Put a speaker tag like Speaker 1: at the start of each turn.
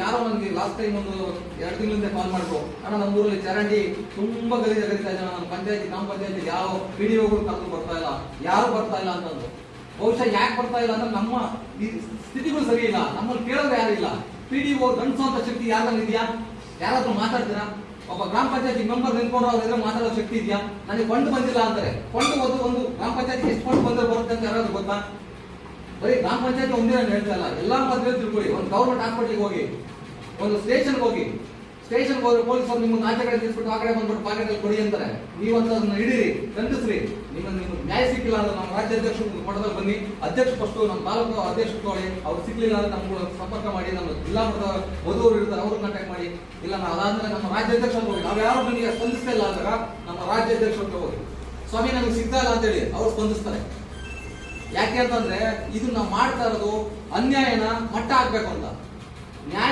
Speaker 1: ಯಾರೋ ನನಗೆ last time ಒಂದು 2 ತಿಂಗಳಿಂದ ಕಾಲ್ ಮಾಡಿದ್ರು, ಅಣ್ಣ ನಮ್ಮ ಊರಲ್ಲಿ ಚರಂಡಿ ತುಂಬಾ ಗಲೀಜಾಗಿ ಹರಿತಾ ಇದೆ, ನಮ್ಮ ಪಂಚಾಯತಿ ಗ್ರಾಮ ಪಂಚಾಯತಿ ಯಾವ PDOಗಳು ಕರೆದು ಬರ್ತಾ ಇಲ್ಲ, ಯಾರು ಬರ್ತಾ ಇಲ್ಲ ಅಂತಂದ್ರು. ಬಹುಶಃ ಯಾಕೆ ಬರ್ತಾ ಇಲ್ಲ ಅಂದ್ರೆ ನಮ್ಮ ಈ ಸ್ಥಿತಿಗಳು ಸರಿ ಇಲ್ಲ, ನಮ್ಮಲ್ಲಿ ಕೇಳೋರು ಯಾರಿಲ್ಲ. PDO ಗಂಡಿಸುವಂತ ಶಕ್ತಿ ಯಾರಲ್ಲಿ ಇದೆಯಾ? ಯಾರಾದ್ರೂ ಮಾತಾಡ್ತೀರಾ? ಒಬ್ಬ ಗ್ರಾಮ ಪಂಚಾಯತಿ ಮೆಂಬರ್ ನಿಂತ್ಕೊಂಡು ಅವ್ರ ಎದುರು ಮಾತಾಡೋ ಶಕ್ತಿ ಇದೆಯಾ? ನನಗೆ ಫಂಡ್ ಬಂದಿಲ್ಲ ಅಂತಾರೆ. ಫಂಡ್ ಒಂದು ಗ್ರಾಮ ಪಂಚಾಯತಿ ಎಷ್ಟು ಫಂಡ್ ಬಂದ್ರೆ ಬರುತ್ತೆ ಅಂತ ಯಾರಾದ್ರೂ ಗೊತ್ತಾ? ಬರೀ ಗ್ರಾಮ ಪಂಚಾಯತಿ ಒಂದೇ ನಾನು ಹೇಳ್ತಾ ಇಲ್ಲ, ಎಲ್ಲಾ ಮದುವೆ ತಿಳ್ಕೊಳ್ಳಿ. ಒಂದು ಗೌರ್ಮೆಂಟ್ ಹಾಸ್ಪಿಟಲ್ಗೆ ಹೋಗಿ, ಒಂದು ಸ್ಟೇಷನ್ಗೆ ಹೋಗಿ, ಸ್ಟೇಷನ್ಗೆ ಹೋದ್ರೆ ಪೊಲೀಸರು ನಿಮ್ಮನ್ನ ಆಚೆ ಕಡೆ ತಿಳ್ಸ್ಬಿಟ್ಟು ಆ ಕಡೆ ಬಂದ್ಬಿಟ್ಟು ಪಾಕೆಟಲ್ಲಿ ಕೊಡಿ ಅಂತಾರೆ. ನೀವಂತ ಅದನ್ನ ಹಿಡೀರಿ, ಖಂಡಿಸ್ರಿ. ನಿಮಗೆ ನ್ಯಾಯ ಸಿಕ್ಕಿಲ್ಲ ಅಂದ್ರೆ ನಮ್ಮ ರಾಜ್ಯಾಧ್ಯಕ್ಷರು ಮಟ್ಟದಲ್ಲಿ ಬನ್ನಿ, ಅಧ್ಯಕ್ಷ ಫಸ್ಟ್ ನಮ್ಮ ತಾಲೂಕು ಅಧ್ಯಕ್ಷರು ತಗೊಳ್ಳಿ. ಅವ್ರು ಸಿಕ್ಲಿಲ್ಲ ಅಂದ್ರೆ ನಮ್ಗೆ ಸಂಪರ್ಕ ಮಾಡಿ, ನಮ್ಮ ಜಿಲ್ಲಾ ಮಟ್ಟದ ವಧುವರು ಇರ್ತಾರೆ ಅವ್ರನ್ನ ಕಾಂಟ್ಯಾಕ್ಟ್ ಮಾಡಿ. ಇಲ್ಲ ಅದಾದ್ಮೇಲೆ ನಮ್ಮ ರಾಜ್ಯಾಧ್ಯಕ್ಷರು ಹೋಗಿ, ನಾವು ಯಾರು ನನಗೆ ಸ್ಪಂದಿಸ್ತಾ ಇಲ್ಲ ಅಂದಾಗ ನಮ್ಮ ರಾಜ್ಯಾಧ್ಯಕ್ಷರು ಹೋಗಿ, ಸ್ವಾಮಿ ನಮಗೆ ಸಿಗ್ತಾ ಇಲ್ಲ ಅಂತೇಳಿ ಅವ್ರು ಸ್ಪಂದಿಸ್ತಾರೆ. ಯಾಕೆ ಅಂತಂದ್ರೆ ಇದು ನಾವು ಮಾಡ್ತಾ ಇರೋದು ಅನ್ಯಾಯನ ಮಟ್ಟ ಹಾಕ್ಬೇಕು ಅಂತ. ನ್ಯಾಯ